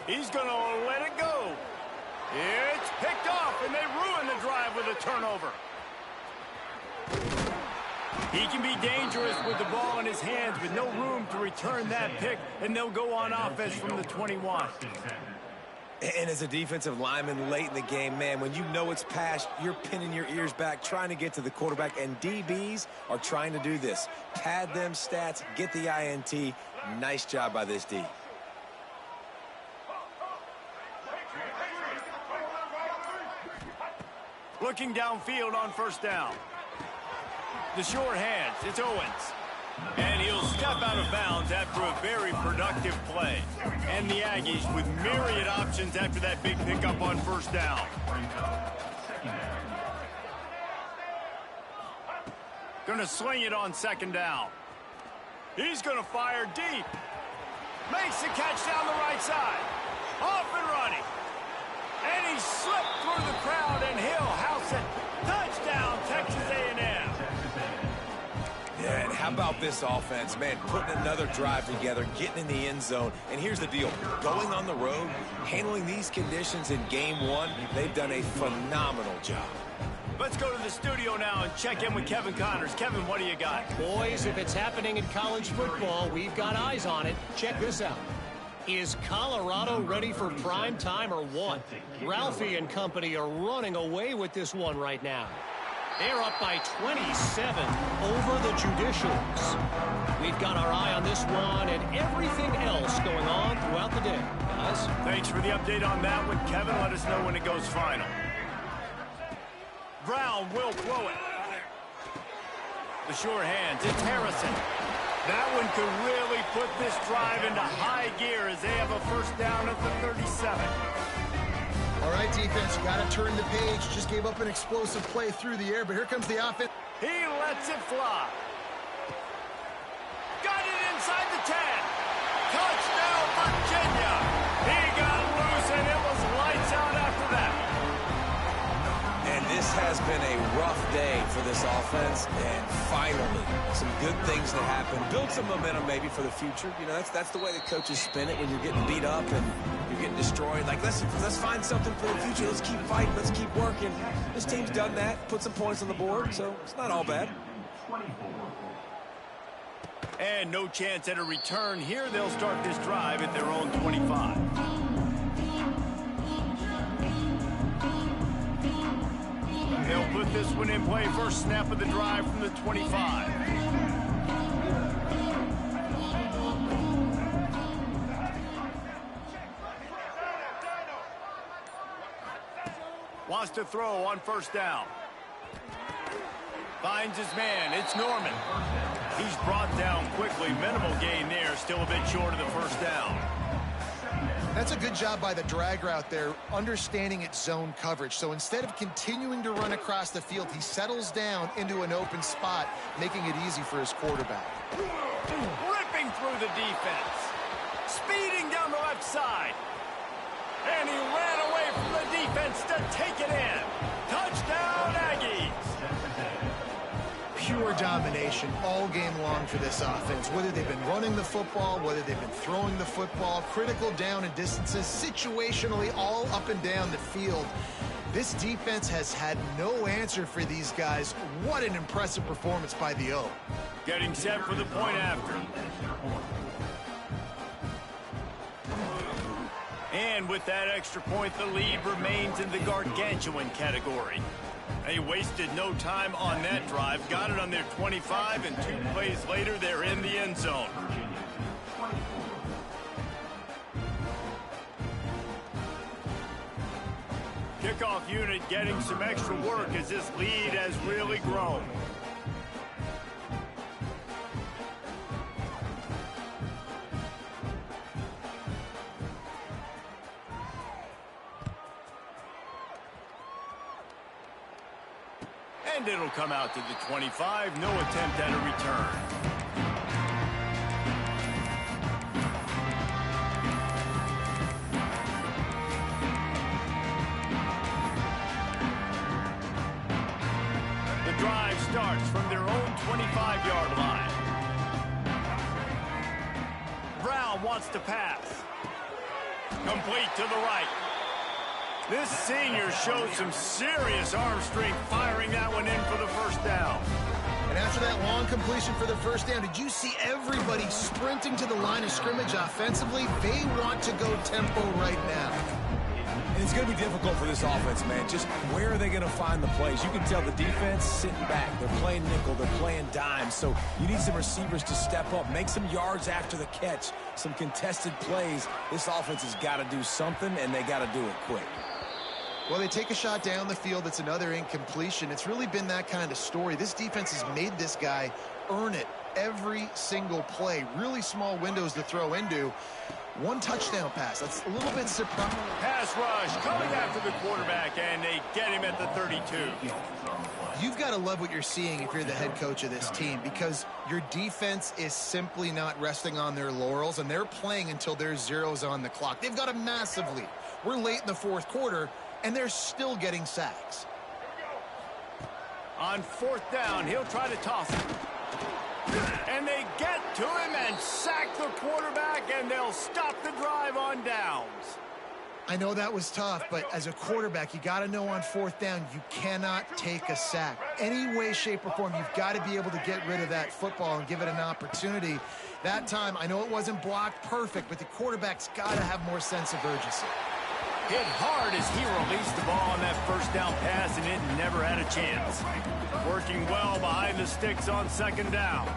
He's going to let it go. It's picked off, and they ruin the drive with a turnover. He can be dangerous with the ball in his hands with no room to return that pick, and they'll go on offense from the 21. And as a defensive lineman late in the game, man, when you know it's past, you're pinning your ears back, trying to get to the quarterback, and DBs are trying to do this. Pad them stats, get the INT. Nice job by this D. Looking downfield on 1st down. The short hands. It's Owens. And he'll step out of bounds after a very productive play. And the Aggies with myriad options after that big pickup on first down. Going to sling it on second down. He's going to fire deep. Makes the catch down the right side. Off and running. And he slipped through the crowd, and he'll house it. Touchdown, Texas A&M. Yeah, and how about this offense, man, putting another drive together, getting in the end zone. And here's the deal. Going on the road, handling these conditions in game one, they've done a phenomenal job. Let's go to the studio now and check in with Kevin Connors. Kevin, what do you got? Boys, if it's happening in college football, we've got eyes on it. Check this out. Is Colorado ready for prime time or what? Ralphie and company are running away with this one right now. They're up by 27 over the Judicials. We've got our eye on this one and everything else going on throughout the day. Guys? Thanks for the update on that one, Kevin. Let us know when it goes final. Brown will throw it. The sure hands. It's Harrison. That one could really put this drive into high gear as they have a first down of the 37. All right, defense, you got to turn the page. Just gave up an explosive play through the air, but here comes the offense. He lets it fly. Got it inside the 10. Touchdown, Virginia. He got loose, and it was lights out after that. And this has been a rough day for this offense, and finally, some good things to happen. Build some momentum maybe for the future. You know, that's the way the coaches spin it when you're getting beat up and you're getting destroyed. Like, let's find something for the future. Let's keep fighting. Let's keep working. This team's done that, put some points on the board, so it's not all bad. And no chance at a return here. They'll start this drive at their own 25. They'll put this one in play. First snap of the drive from the 25. Wants to throw on first down. Finds his man. It's Norman. He's brought down quickly. Minimal gain there. Still a bit short of the first down. That's a good job by the drag route there, understanding its zone coverage. So instead of continuing to run across the field, he settles down into an open spot, making it easy for his quarterback. Ripping through the defense. Speeding down the left side. And he ran away from the defense to take it in. Touchdown, Aggies. Pure domination all game long for this offense. Whether they've been running the football, whether they've been throwing the football, critical down and distances, situationally all up and down the field. This defense has had no answer for these guys. What an impressive performance by the O. Getting set for the point after. And with that extra point, the lead remains in the gargantuan category. They wasted no time on that drive. Got it on their 25, and 2 plays later, they're in the end zone. Kickoff unit getting some extra work as this lead has really grown. And it'll come out to the 25. No attempt at a return. The drive starts from their own 25-yard line. Brown wants to pass. Complete to the right. This senior showed some serious arm strength firing that one in for the first down. And after that long completion for the first down, did you see everybody sprinting to the line of scrimmage offensively? They want to go tempo right now. And it's going to be difficult for this offense, man. Just where are they going to find the plays? You can tell the defense sitting back. They're playing nickel. They're playing dime. So you need some receivers to step up, make some yards after the catch, some contested plays. This offense has got to do something, and they got to do it quick. Well, they take a shot down the field. It's another incompletion. It's really been that kind of story. This defense has made this guy earn it every single play. Really small windows to throw into. One touchdown pass. That's a little bit surprising. Pass rush coming after the quarterback, and they get him at the 32. You've got to love what you're seeing if you're the head coach of this team, because your defense is simply not resting on their laurels, and they're playing until there's zeros on the clock. They've got a massive lead. We're late in the fourth quarter, and they're still getting sacks. On fourth down, he'll try to toss it. And they get to him and sack the quarterback, and they'll stop the drive on downs. I know that was tough, but as a quarterback, you got to know on fourth down, you cannot take a sack. Any way, shape, or form, you've got to be able to get rid of that football and give it an opportunity. That time, I know it wasn't blocked perfect, but the quarterback's got to have more sense of urgency. Hit hard as he released the ball on that first down pass, and it never had a chance. Working well behind the sticks on second down.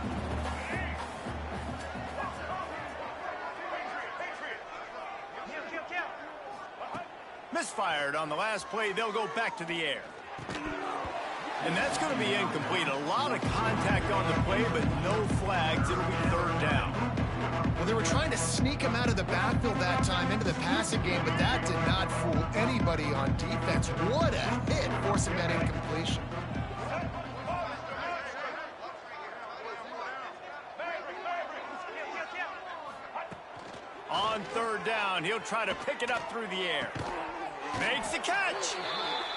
Misfired on the last play. They'll go back to the air. And that's going to be incomplete. A lot of contact on the play, but no flags. It'll be third down. Well, they were trying to sneak him out of the backfield that time into the passing game, but that did not fool anybody on defense. What a hit, forcing that incompletion. On third down, he'll try to pick it up through the air. Makes the catch.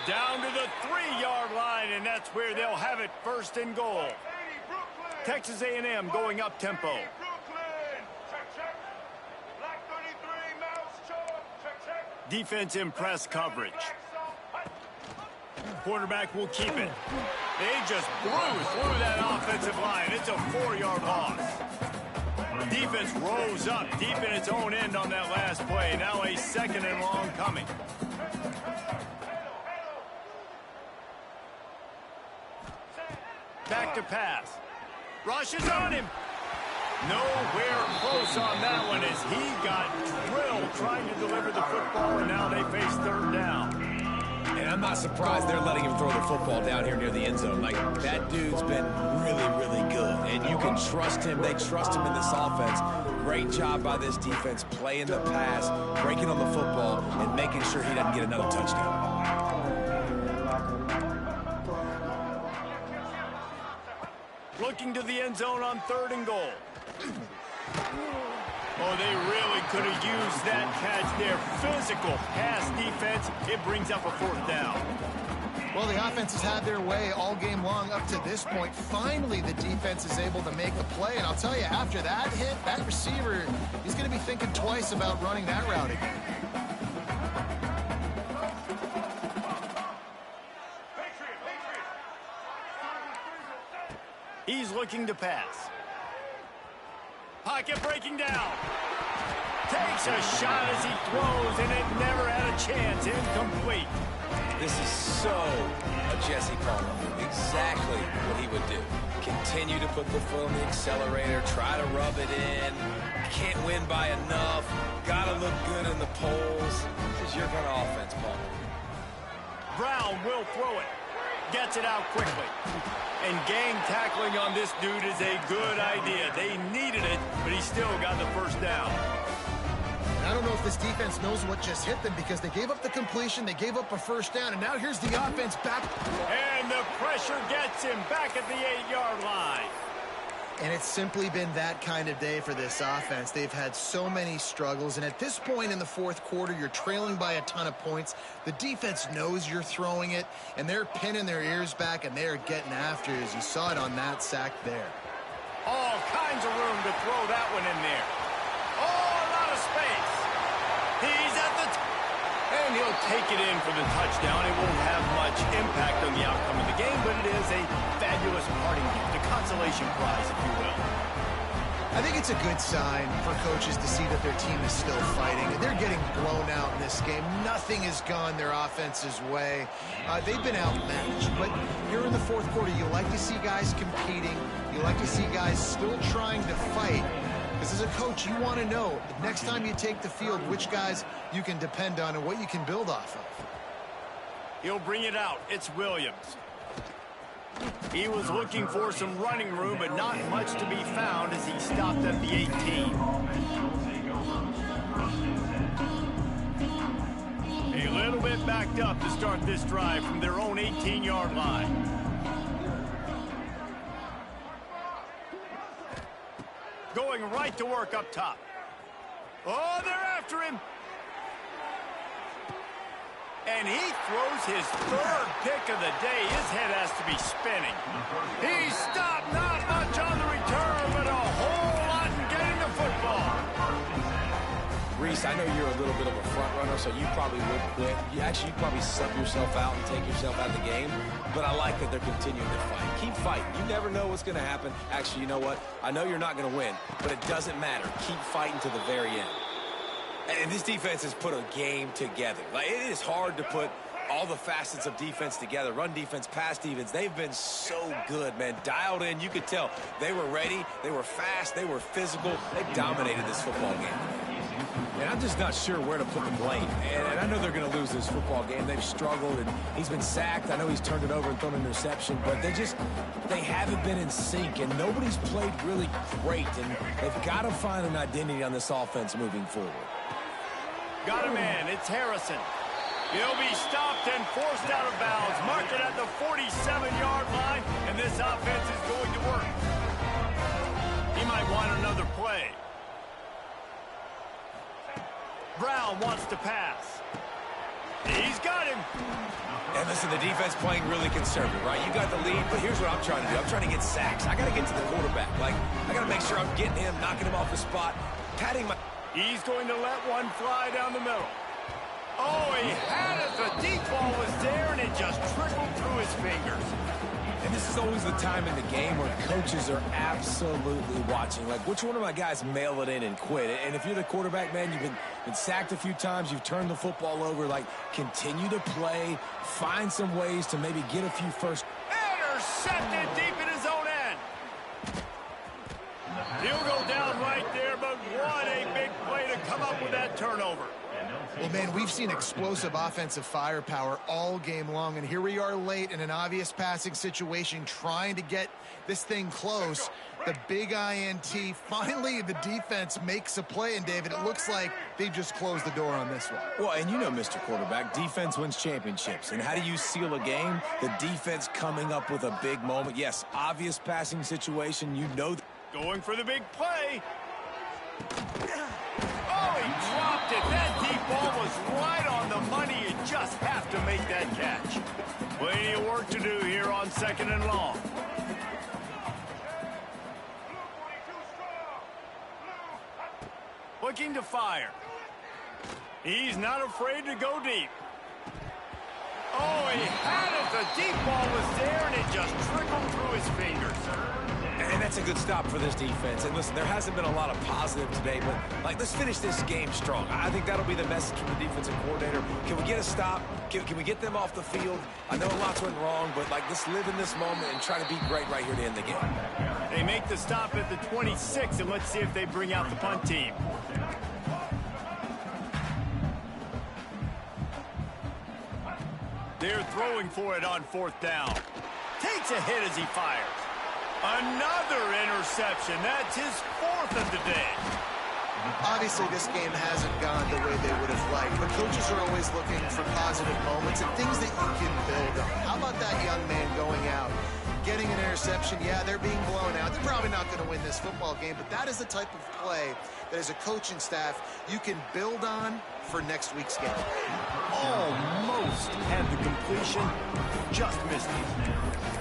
Down to the 3-yard line, and that's where they'll have it, first and goal. Texas A&M going up tempo. Defense in press coverage. Quarterback will keep it. They just blew through that offensive line. It's a 4-yard loss. Defense rose up deep in its own end on that last play. Now a second and long coming. Back to pass. Rush is on him. Nowhere close on that one as he got drilled trying to deliver the football, and now they face third down. And I'm not surprised they're letting him throw the football down here near the end zone. Like, that dude's been really, really good. And you can trust him. They trust him in this offense. Great job by this defense playing the pass, breaking on the football, and making sure he doesn't get another touchdown. Looking to the end zone on third and goal. Oh, they really could have used that catch there. Physical pass defense. It brings up a fourth down. Well, the offense has had their way all game long up to this point. Finally, the defense is able to make a play. And I'll tell you, after that hit, that receiver, he's going to be thinking twice about running that route again. He's looking to pass. Pocket breaking down. Takes a shot as he throws, and it never had a chance. Incomplete. This is so a Jesse Palmer move. Exactly what he would do. Continue to put the foot on the accelerator, try to rub it in. Can't win by enough. Gotta look good in the polls. This is your kind of offense, Palmer. Brown will throw it. Gets it out quickly. And gang tackling on this dude is a good idea. They needed it, but he still got the first down. I don't know if this defense knows what just hit them, because they gave up the completion, they gave up a first down, and now here's the offense back. And the pressure gets him back at the 8-yard line. And it's simply been that kind of day for this offense. They've had so many struggles, and at this point in the fourth quarter, you're trailing by a ton of points. The defense knows you're throwing it, and they're pinning their ears back, and they're getting after it, as you saw it on that sack there. All kinds of room to throw that one in there. Oh, a lot of space. He's at the and he'll take it in for the touchdown. It won't have much impact on the outcome of the game, but it is a fabulous parting gift, a consolation prize, if you will. I think it's a good sign for coaches to see that their team is still fighting. They're getting blown out in this game. Nothing has gone their offense's way. They've been outmatched, but here in the fourth quarter, you like to see guys competing. You like to see guys still trying to fight. Because as a coach, you want to know, next time you take the field, which guys you can depend on and what you can build off of. He'll bring it out. It's Williams. He was looking for some running room, but not much to be found as he stopped at the 18. A little bit backed up to start this drive from their own 18-yard line. Going right to work up top. Oh, they're after him. And he throws his third pick of the day. His head has to be spinning. He stopped, not much on the return, but a whole lot in getting the football. Reese, I know you're a little bit of a front runner, so you probably would quit. You'd probably sub yourself out and take yourself out of the game. But I like that they're continuing to fight. Keep fighting. You never know what's going to happen. Actually, you know what? I know you're not going to win, but it doesn't matter. Keep fighting to the very end. And this defense has put a game together. Like, it is hard to put all the facets of defense together. Run defense, pass defense. They've been so good, man. Dialed in. You could tell they were ready. They were fast. They were physical. They dominated this football game. And I'm just not sure where to put the blame. And I know they're going to lose this football game. They've struggled, and he's been sacked. I know he's turned it over and thrown an interception, but they haven't been in sync, and nobody's played really great. And they've got to find an identity on this offense moving forward. Got a man. It's Harrison. He'll be stopped and forced out of bounds. Marked it at the 47-yard line, and this offense is going to work. He might want another play. Brown wants to pass. He's got him. And listen, the defense playing really conservative, right? You got the lead, but here's what I'm trying to do. I'm trying to get sacks. I got to get to the quarterback. Like, I got to make sure I'm getting him, knocking him off the spot, patting my... He's going to let one fly down the middle. Oh, he had it. The deep ball was there, and it just trickled through his fingers. And this is always the time in the game where coaches are absolutely watching. Like, which one of my guys mail it in and quit? And if you're the quarterback, man, you've been sacked a few times, you've turned the football over. Like, continue to play, find some ways to maybe get a few first. Intercepted deep in his own end. He'll go down right there, but what a big play to come up with that turnover. Well, man, we've seen explosive offensive firepower all game long, and here we are late in an obvious passing situation trying to get this thing close. The big INT, finally the defense makes a play, and David, it looks like they just closed the door on this one. Well, and you know, Mr. Quarterback, defense wins championships. And how do you seal a game? The defense coming up with a big moment. Yes, obvious passing situation, you know. Going for the big play. Oh, he dropped it. That deep ball was right on the money. You just have to make that catch. Plenty of work to do here on 2nd and long. Looking to fire. He's not afraid to go deep. Oh, he had it. The deep ball was there, and it just trickled through his fingers. And that's a good stop for this defense. And listen, there hasn't been a lot of positive today, but, like, let's finish this game strong. I think that'll be the message from the defensive coordinator. Can we get a stop? Can we get them off the field? I know lots went wrong, but, like, let's live in this moment and try to be great right here to end the game. They make the stop at the 26, and let's see if they bring out the punt team. They're throwing for it on 4th down. Takes a hit as he fires. Another interception. That's his 4th of the day. Obviously, this game hasn't gone the way they would have liked, but coaches are always looking for positive moments and things that you can build on. How about that young man going out, getting an interception? Yeah, they're being blown out. They're probably not going to win this football game, but that is the type of play that as a coaching staff you can build on for next week's game. Almost had the completion, just missed it.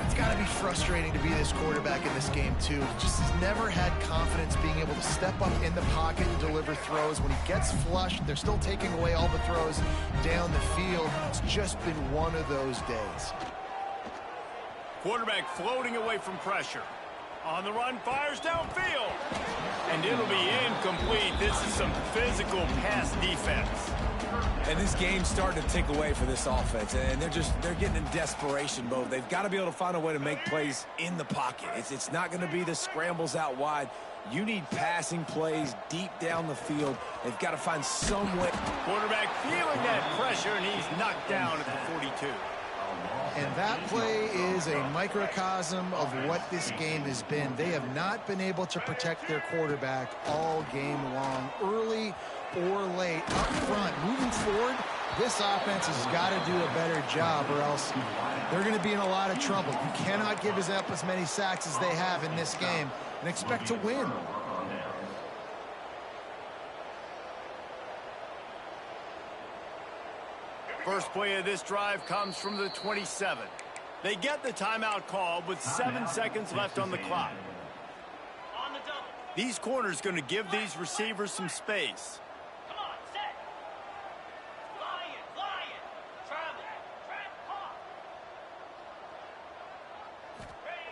It's got to be frustrating to be this quarterback in this game, too. Just has never had confidence being able to step up in the pocket and deliver throws. When he gets flushed, they're still taking away all the throws down the field. It's just been one of those days. Quarterback floating away from pressure. On the run, fires downfield. And It'll be incomplete. This is some physical pass defense. And this game's starting to tick away for this offense, and they're getting in desperation mode. They've got to be able to find a way to make plays in the pocket. It's not going to be the scrambles out wide. You need passing plays deep down the field. They've got to find some way. Quarterback feeling that pressure, and he's knocked down at the 42. And that play is a microcosm of what this game has been. They have not been able to protect their quarterback all game long, early or late, up front. Moving forward, this offense has got to do a better job, or else they're going to be in a lot of trouble. You cannot give up as many sacks as they have in this game and expect to win. First play of this drive comes from the 27. They get the timeout call with 7 seconds left on the clock. These corners going to give these receivers some space.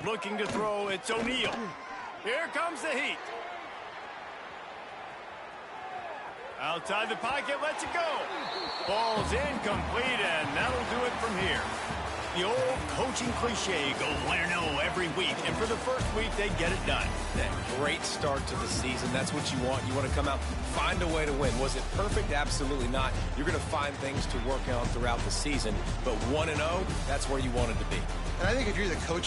Looking to throw, it's O'Neal. Here comes the heat. Outside the pocket, lets it go. Ball's incomplete, and that'll do it from here. The old coaching cliche, go win or no every week. And for the first week, they get it done. That great start to the season. That's what you want. You want to come out, find a way to win. Was it perfect? Absolutely not. You're going to find things to work on throughout the season. But 1-0, that's where you wanted to be. And I think if you're the coach